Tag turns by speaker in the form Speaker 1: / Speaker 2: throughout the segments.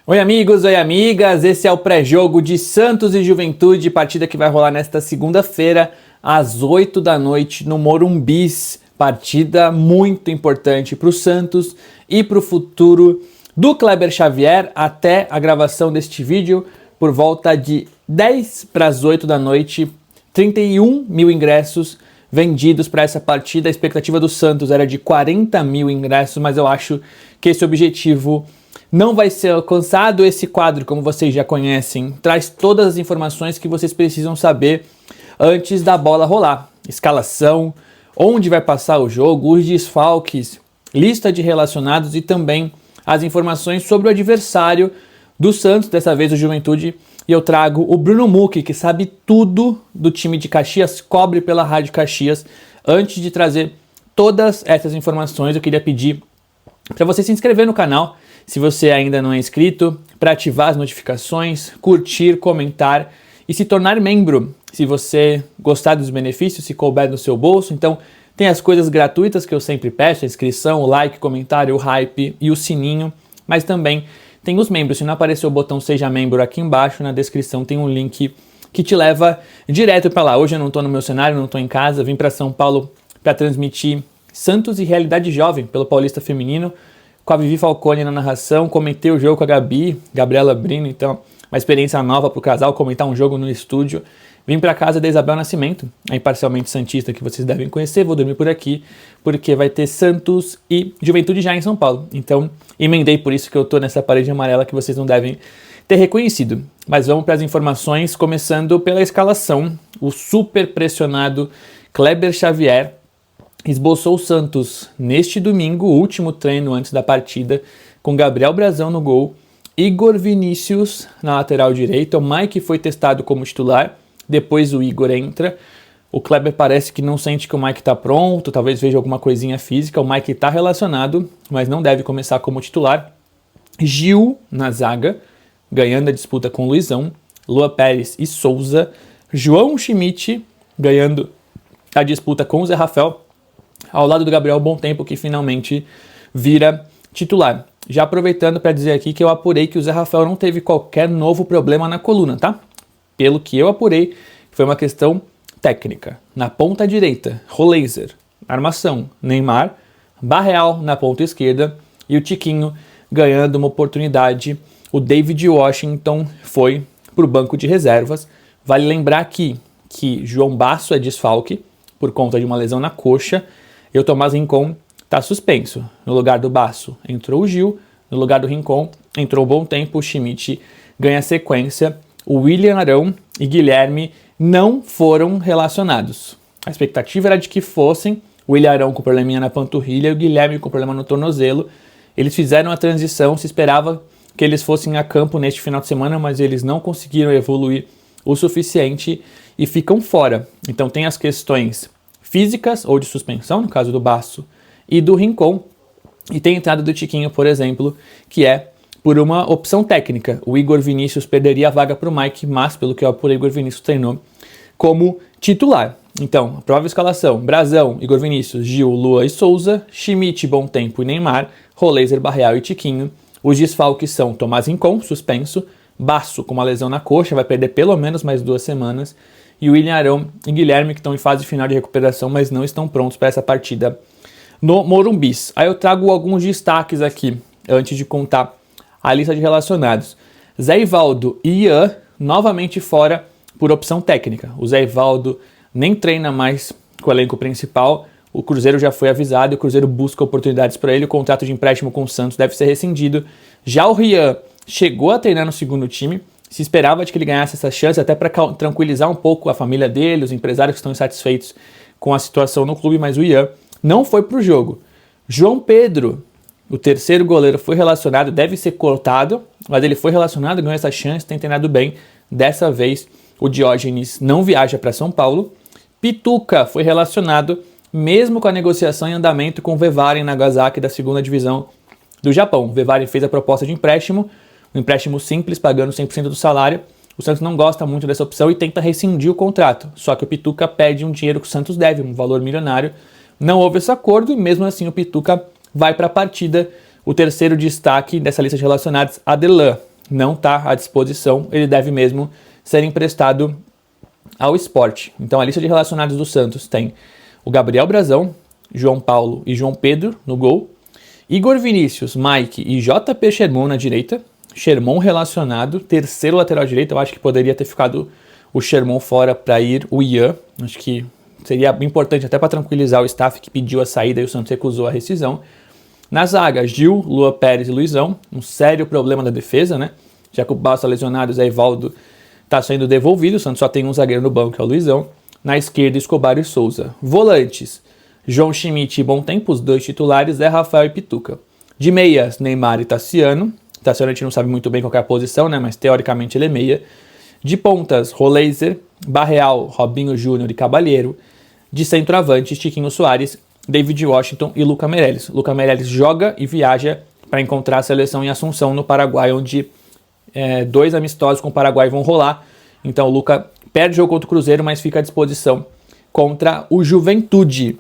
Speaker 1: Oi amigos, oi amigas, esse é o pré-jogo de Santos e Juventude, partida que vai rolar nesta segunda-feira às 8 da noite no Morumbis, partida muito importante para o Santos e para o futuro do Kleber Xavier. Até a gravação deste vídeo, por volta de 10 para as 8 da noite, 31 mil ingressos vendidos para essa partida. A expectativa do Santos era de 40 mil ingressos, mas eu acho que esse objetivo não vai ser alcançado. Esse quadro, como vocês já conhecem, traz todas as informações que vocês precisam saber antes da bola rolar. Escalação, onde vai passar o jogo, os desfalques, lista de relacionados e também as informações sobre o adversário do Santos, dessa vez o Juventude. E eu trago o Bruno Mucchi, que sabe tudo do time de Caxias, cobre pela Rádio Caxias. Antes de trazer todas essas informações, eu queria pedir para você se inscrever no canal, se você ainda não é inscrito, para ativar as notificações, curtir, comentar e se tornar membro, se você gostar dos benefícios, se couber no seu bolso. Então, tem as coisas gratuitas que eu sempre peço, a inscrição, o like, o comentário, o hype e o sininho, mas também tem os membros. Se não aparecer o botão Seja Membro aqui embaixo, na descrição tem um link que te leva direto para lá. Hoje eu não estou no meu cenário, não estou em casa, vim para São Paulo para transmitir Santos e Realidade Jovem pelo Paulista Feminino, com a Vivi Falcone na narração. Comentei o jogo com a Gabriela Brino, então uma experiência nova para o casal, comentar um jogo no estúdio. Vim para casa da Isabel Nascimento, a imparcialmente santista que vocês devem conhecer. Vou dormir por aqui, porque vai ter Santos e Juventude já em São Paulo. Então, emendei, por isso que eu tô nessa parede amarela que vocês não devem ter reconhecido. Mas vamos para as informações, começando pela escalação. O super pressionado Kleber Xavier esboçou o Santos neste domingo, o último treino antes da partida, com Gabriel Brazão no gol, Igor Vinícius na lateral direita. O Mike foi testado como titular, depois o Igor entra. O Kleber parece que não sente que o Mike está pronto, talvez veja alguma coisinha física. O Mike está relacionado, mas não deve começar como titular. Gil na zaga, ganhando a disputa com o Luizão, Lua Pérez e Souza. João Schmidt ganhando a disputa com o Zé Rafael, ao lado do Gabriel Bom Tempo, que finalmente vira titular. Já aproveitando para dizer aqui que eu apurei que o Zé Rafael não teve qualquer novo problema na coluna, tá? Pelo que eu apurei, foi uma questão técnica. Na ponta direita, Roleiser. Armação, Neymar. Barreal na ponta esquerda. E o Tiquinho ganhando uma oportunidade. O David Washington foi para o banco de reservas. Vale lembrar aqui que João Basso é desfalque por conta de uma lesão na coxa. E o Tomás Rincon está suspenso. No lugar do Basso entrou o Gil. No lugar do Rincon entrou o Bom Tempo. O Schmidt ganha sequência. O William Arão e Guilherme não foram relacionados. A expectativa era de que fossem. O William Arão com probleminha na panturrilha e o Guilherme com problema no tornozelo. Eles fizeram a transição, se esperava que eles fossem a campo neste final de semana, mas eles não conseguiram evoluir o suficiente e ficam fora. Então tem as questões físicas ou de suspensão, no caso do Basso e do Rincon, e tem a entrada do Tiquinho, por exemplo, que é por uma opção técnica. O Igor Vinícius perderia a vaga para o Mike, mas pelo que eu apurei, o Igor Vinícius treinou como titular. Então, a provável escalação: Brazão, Igor Vinícius, Gil, Lua e Souza, Schmidt, Bom Tempo e Neymar, Roleiser, Barreal e Tiquinho. Os desfalques são Tomás Rincon, suspenso, Basso com uma lesão na coxa, vai perder pelo menos mais 2 semanas, e William Arão e Guilherme, que estão em fase final de recuperação, mas não estão prontos para essa partida no Morumbis. Aí eu trago alguns destaques aqui, antes de contar a lista de relacionados. Zé Ivaldo e Ian, novamente fora por opção técnica. O Zé Ivaldo nem treina mais com o elenco principal. O Cruzeiro já foi avisado e o Cruzeiro busca oportunidades para ele. O contrato de empréstimo com o Santos deve ser rescindido. Já o Rian chegou a treinar no segundo time. Se esperava de que ele ganhasse essa chance, até para tranquilizar um pouco a família dele, os empresários que estão insatisfeitos com a situação no clube, mas o Ian não foi para o jogo. João Pedro, o terceiro goleiro, foi relacionado, deve ser cortado, mas ele foi relacionado, ganhou essa chance, tem treinado bem. Dessa vez, o Diógenes não viaja para São Paulo. Pituca foi relacionado, mesmo com a negociação em andamento com o Vevaren Nagasaki da segunda divisão do Japão. O Vevaren fez a proposta de empréstimo, um empréstimo simples, pagando 100% do salário. O Santos não gosta muito dessa opção e tenta rescindir o contrato. Só que o Pituca pede um dinheiro que o Santos deve, um valor milionário. Não houve esse acordo e mesmo assim o Pituca vai para a partida. O terceiro destaque dessa lista de relacionados, Adelan. não está à disposição, ele deve mesmo ser emprestado ao Sport. Então a lista de relacionados do Santos tem o Gabriel Brazão, João Paulo e João Pedro no gol, Igor Vinícius, Mike e JP Sherman na direita, Sherman relacionado, terceiro lateral direito, eu acho que poderia ter ficado o Sherman fora para ir o Ian, acho que seria importante até para tranquilizar o staff que pediu a saída e o Santos recusou a rescisão. Na zaga, Gil, Lua Pérez e Luizão, um sério problema da defesa, né? Já que o Balsa lesionado, Zé Ivaldo está sendo devolvido, o Santos só tem um zagueiro no banco, que é o Luizão. Na esquerda, Escobar e Souza. Volantes, João Schmidt e Bom Tempo, os dois titulares, Zé Rafael e Pituca. De meias, Neymar e Tassiano. Tassiano a gente não sabe muito bem qual é a posição, né? Mas teoricamente ele é meia. De pontas, Roleiser, Barreal, Robinho Júnior e Cabalheiro. De centroavante, Chiquinho Soares, David Washington e Luca Meireles. Luca Meireles joga e viaja para encontrar a seleção em Assunção, no Paraguai, onde 2 amistosos com o Paraguai vão rolar. Então o Luca perde o jogo contra o Cruzeiro, mas fica à disposição contra o Juventude.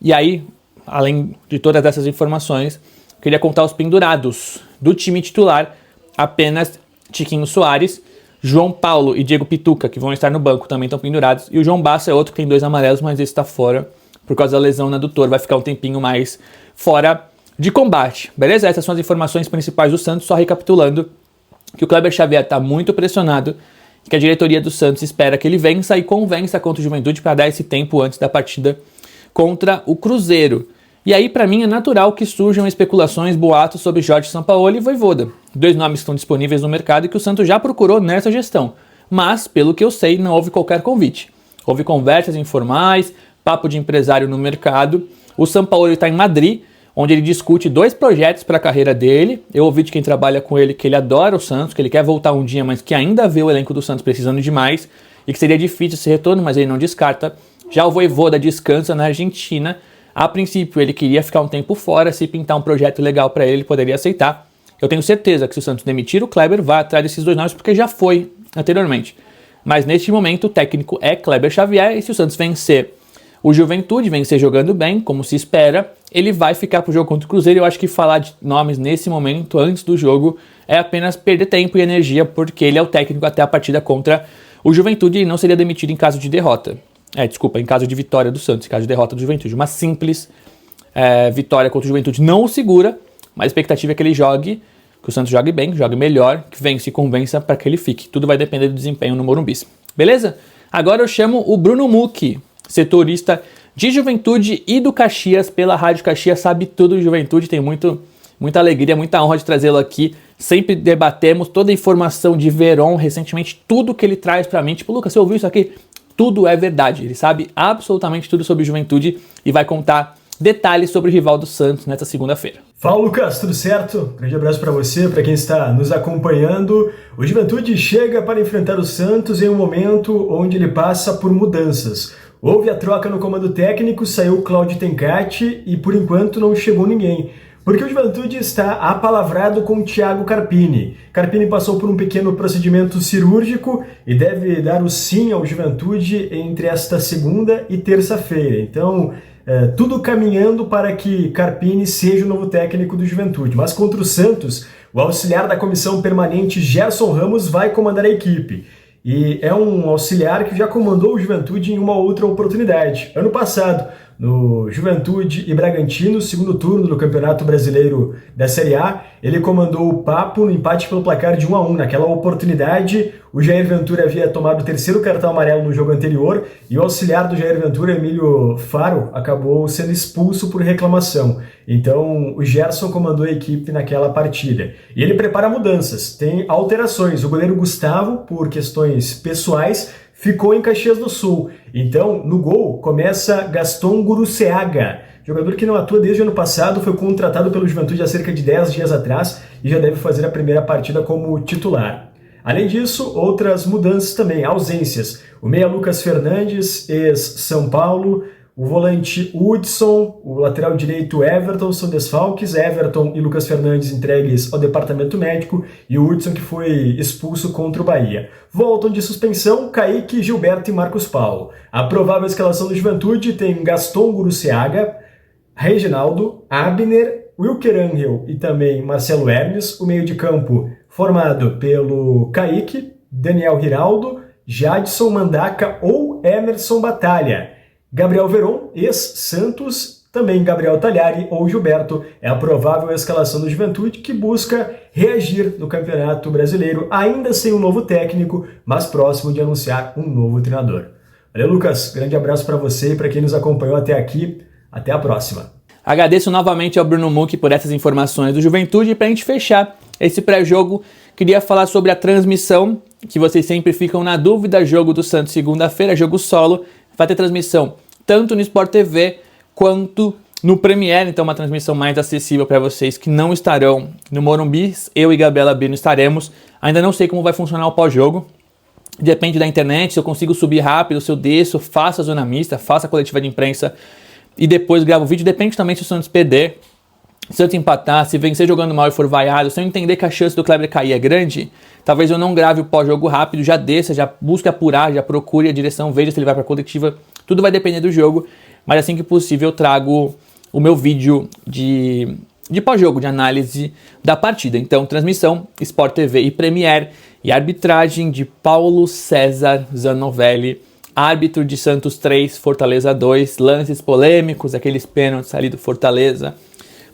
Speaker 1: E aí, além de todas essas informações, queria contar os pendurados do time titular. Apenas Chiquinho Soares, João Paulo e Diego Pituca, que vão estar no banco, também estão pendurados. E o João Bassa é outro que tem 2 amarelos, mas esse está fora por causa da lesão no adutor. Vai ficar um tempinho mais fora de combate. Beleza? Essas são as informações principais do Santos. Só recapitulando que o Kleber Xavier está muito pressionado, que a diretoria do Santos espera que ele vença e convença contra o Juventude para dar esse tempo antes da partida contra o Cruzeiro. E aí, para mim, é natural que surjam especulações, boatos sobre Jorge Sampaoli e Vojvoda. 2 nomes que estão disponíveis no mercado e que o Santos já procurou nessa gestão. Mas, pelo que eu sei, não houve qualquer convite. Houve conversas informais, papo de empresário no mercado. O Sampaoli está em Madrid, onde ele discute 2 projetos para a carreira dele. Eu ouvi de quem trabalha com ele que ele adora o Santos, que ele quer voltar um dia, mas que ainda vê o elenco do Santos precisando demais e que seria difícil esse retorno, mas ele não descarta. Já o Vojvoda descansa na Argentina. A princípio, ele queria ficar um tempo fora. Se pintar um projeto legal para ele, ele poderia aceitar. Eu tenho certeza que se o Santos demitir o Kleber, vai atrás desses 2 nomes, porque já foi anteriormente. Mas neste momento, o técnico é Kleber Xavier, e se o Santos vencer o Juventude, vencer jogando bem, como se espera, ele vai ficar pro jogo contra o Cruzeiro. Eu acho que falar de nomes nesse momento, antes do jogo, é apenas perder tempo e energia, porque ele é o técnico até a partida contra o Juventude e não seria demitido em caso de derrota. Em caso de vitória do Santos, em caso de derrota do Juventude. Uma simples vitória contra o Juventude não o segura, mas a expectativa é que ele jogue, que o Santos jogue bem, jogue melhor, que vença e convença para que ele fique. Tudo vai depender do desempenho no Morumbi. Beleza? Agora eu chamo o Bruno Mucchi, setorista de Juventude e do Caxias, pela Rádio Caxias, sabe tudo de Juventude, tem muita alegria, muita honra de trazê-lo aqui. Sempre debatemos toda a informação de Veron, recentemente, tudo que ele traz para mim. Tipo, Lucas, você ouviu isso aqui? Tudo é verdade, ele sabe absolutamente tudo sobre Juventude e vai contar detalhes sobre o rival do Santos nesta segunda-feira.
Speaker 2: Fala, Lucas, tudo certo? Grande abraço para você, para quem está nos acompanhando. O Juventude chega para enfrentar o Santos em um momento onde ele passa por mudanças. Houve a troca no comando técnico, saiu o Claudio Tencati e por enquanto não chegou ninguém. Porque o Juventude está apalavrado com o Thiago Carpini. Carpini passou por um pequeno procedimento cirúrgico e deve dar o sim ao Juventude entre esta segunda e terça-feira. Então, tudo caminhando para que Carpini seja o novo técnico do Juventude. Mas contra o Santos, o auxiliar da comissão permanente Gerson Ramos vai comandar a equipe. E é um auxiliar que já comandou o Juventude em uma outra oportunidade. Ano passado, no Juventude e Bragantino, segundo turno do Campeonato Brasileiro da Série A, ele comandou o Papo no empate pelo placar de 1-1. Naquela oportunidade, o Jair Ventura havia tomado o 3º cartão amarelo no jogo anterior e o auxiliar do Jair Ventura, Emílio Faro, acabou sendo expulso por reclamação. Então, o Gerson comandou a equipe naquela partida. E ele prepara mudanças, tem alterações. O goleiro Gustavo, por questões pessoais, ficou em Caxias do Sul. Então, no gol, começa Gaston Guruceaga, jogador que não atua desde o ano passado, foi contratado pelo Juventude há cerca de 10 dias atrás e já deve fazer a primeira partida como titular. Além disso, outras mudanças também, ausências. O meia Lucas Fernandes, ex-São Paulo, o volante Hudson, o lateral direito Everton são desfalques, Everton e Lucas Fernandes entregues ao departamento médico e o Hudson que foi expulso contra o Bahia. Voltam de suspensão Kaique, Gilberto e Marcos Paulo. A provável escalação do Juventude tem Gaston Guruceaga, Reginaldo, Abner, Wilker Angel e também Marcelo Hermes. O meio de campo formado pelo Kaique, Daniel Giraldo, Jadson Mandaca ou Emerson Batalha. Gabriel Veron, ex-Santos, também Gabriel Talhari ou Gilberto é a provável escalação do Juventude, que busca reagir no Campeonato Brasileiro, ainda sem um novo técnico, mas próximo de anunciar um novo treinador. Valeu, Lucas. Grande abraço para você e para quem nos acompanhou até aqui. Até a próxima.
Speaker 1: Agradeço novamente ao Bruno Mucchi por essas informações do Juventude. E para a gente fechar esse pré-jogo, queria falar sobre a transmissão, que vocês sempre ficam na dúvida. Jogo do Santos segunda-feira, jogo solo. Vai ter transmissão tanto no Sport TV quanto no Premiere, então uma transmissão mais acessível para vocês que não estarão no Morumbi. Eu e Gabriela Bino estaremos. Ainda não sei como vai funcionar o pós-jogo. Depende da internet, se eu consigo subir rápido, se eu desço, faço a zona mista, faço a coletiva de imprensa e depois gravo o vídeo. Depende também se o Santos perder, se o Santos empatar, se vencer jogando mal e for vaiado, se eu entender que a chance do Kleber cair é grande, talvez eu não grave o pós-jogo rápido, já desça, já busque apurar, já procure a direção, veja se ele vai para a coletiva. Tudo vai depender do jogo, mas assim que possível eu trago o meu vídeo de pós-jogo, de análise da partida. Então, transmissão, Sport TV e Premiere, e arbitragem de Paulo César Zanovelli, árbitro de Santos 3, Fortaleza 2, lances polêmicos, aqueles pênaltis ali do Fortaleza.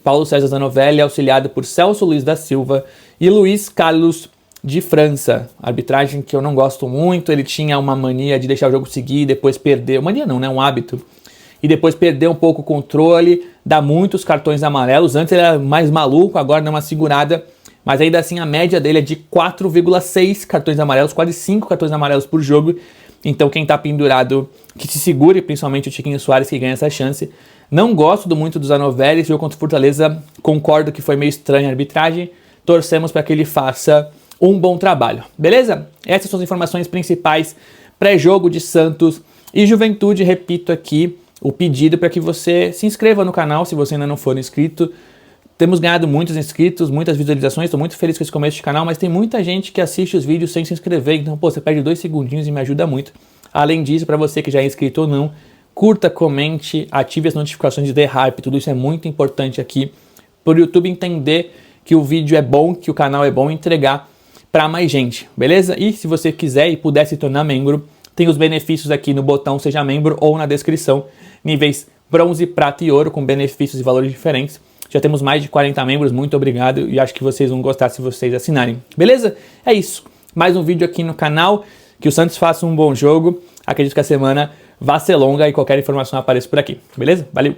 Speaker 1: Paulo César Zanovelli, auxiliado por Celso Luiz da Silva e Luiz Carlos de França. Arbitragem que eu não gosto muito, ele tinha uma mania de deixar o jogo seguir e depois perder. Mania não, né? Um hábito. E depois perder um pouco o controle, dá muitos cartões amarelos. Antes ele era mais maluco, agora dá uma segurada. Mas ainda assim a média dele é de 4,6 cartões amarelos, quase 5 cartões amarelos por jogo. Então quem tá pendurado, que se segure, principalmente o Tiquinho Soares, que ganha essa chance. Não gosto muito do Zanovelli, esse jogo contra o Fortaleza, concordo que foi meio estranha a arbitragem. Torcemos para que ele faça um bom trabalho, beleza? Essas são as informações principais pré-jogo de Santos e Juventude. Repito aqui o pedido para que você se inscreva no canal se você ainda não for inscrito. Temos ganhado muitos inscritos, muitas visualizações, estou muito feliz com esse começo de canal, mas tem muita gente que assiste os vídeos sem se inscrever, então pô, você perde 2 segundinhos e me ajuda muito. Além disso, para você que já é inscrito ou não, curta, comente, ative as notificações de The Hype, tudo isso é muito importante aqui para o YouTube entender que o vídeo é bom, que o canal é bom e entregar para mais gente, beleza? E se você quiser e puder se tornar membro, tem os benefícios aqui no botão Seja Membro ou na descrição, níveis bronze, prata e ouro com benefícios e valores diferentes. Já temos mais de 40 membros, muito obrigado e acho que vocês vão gostar se vocês assinarem, beleza? É isso, mais um vídeo aqui no canal, que o Santos faça um bom jogo, acredito que a semana vai ser longa e qualquer informação apareça por aqui, beleza? Valeu!